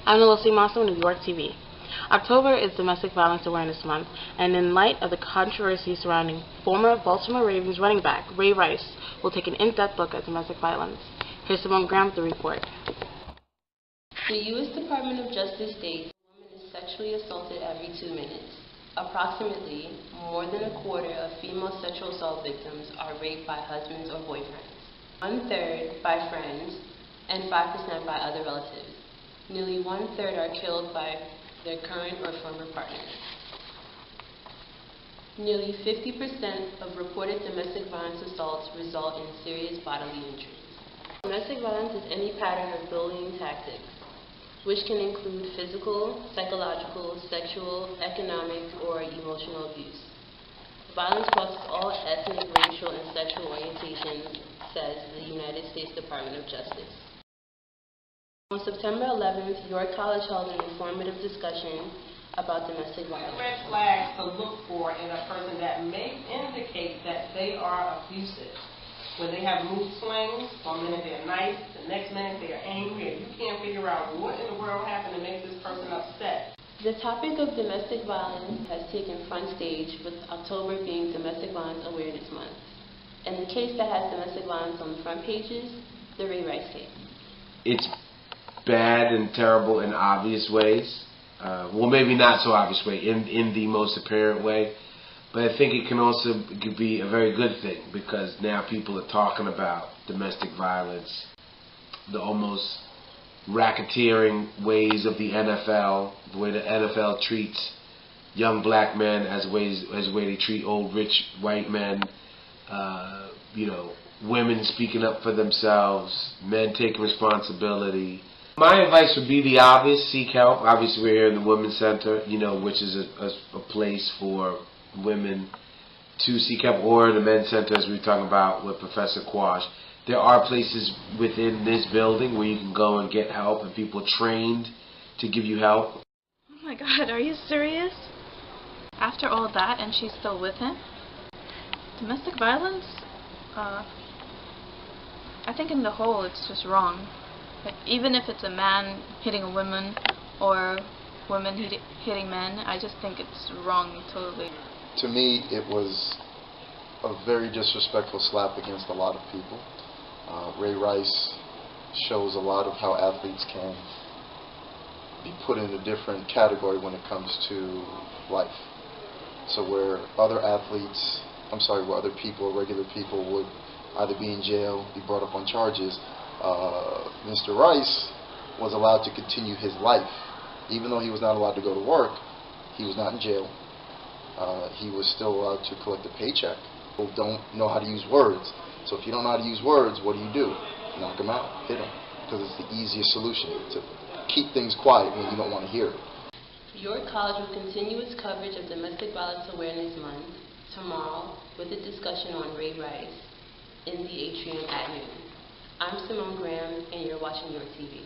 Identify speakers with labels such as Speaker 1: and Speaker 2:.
Speaker 1: I'm Lelosa Imasuen of New York TV. October is Domestic Violence Awareness Month, and in light of the controversy surrounding former Baltimore Ravens running back Ray Rice, we'll take an in-depth look at domestic violence. Here's Simone with the report.
Speaker 2: The U.S. Department of Justice states a woman is sexually assaulted every 2 minutes. Approximately more than a quarter of female sexual assault victims are raped by husbands or boyfriends, 1/3 by friends, and 5% by other relatives. Nearly 1/3 are killed by their current or former partner. Nearly 50% of reported domestic violence assaults result in serious bodily injuries. Domestic violence is any pattern of bullying tactics, which can include physical, psychological, sexual, economic, or emotional abuse. Violence crosses all ethnic, racial, and sexual orientations, says the United States Department of Justice. On September 11th, York College held an informative discussion about domestic violence.
Speaker 3: Red flags to look for in a person that may indicate that they are abusive. When they have mood swings, one minute they're nice, the next minute they're angry, and you can't figure out what in the world happened to make this person upset.
Speaker 2: The topic of domestic violence has taken front stage, with October being Domestic Violence Awareness Month. And the case that has domestic violence on the front pages, the Ray Rice case.
Speaker 4: It's bad and terrible in obvious ways. Well, maybe not so obvious way, in the most apparent way. But I think it can also be a very good thing, because now people are talking about domestic violence, the almost racketeering ways of the NFL, the way the NFL treats young black men as a way they treat old rich white men, women speaking up for themselves, men taking responsibility. My advice would be the obvious: seek help. Obviously, we're here in the Women's Center, which is a place for women to seek help, or the Men's Center, as we were talking about with Professor Quash. There are places within this building where you can go and get help, and people trained to give you help.
Speaker 5: Oh my God, are you serious? After all that, and she's still with him? Domestic violence? I think in the whole it's just wrong. Like, even if it's a man hitting a woman or women hitting men, I just think it's wrong totally.
Speaker 6: To me, it was a very disrespectful slap against a lot of people. Ray Rice shows a lot of how athletes can be put in a different category when it comes to life. So where other athletes, where other people, regular people, would either be in jail, be brought up on charges, Mr. Rice was allowed to continue his life. Even though he was not allowed to go to work, he was not in jail. He was still allowed to collect a paycheck. People don't know how to use words. So if you don't know how to use words, what do? Knock them out, hit them. Because it's the easiest solution, to keep things quiet when you don't want to hear it.
Speaker 2: York College will continue its coverage of Domestic Violence Awareness Month tomorrow with a discussion on Ray Rice in the atrium at noon. I'm Simone, and you're watching York TV.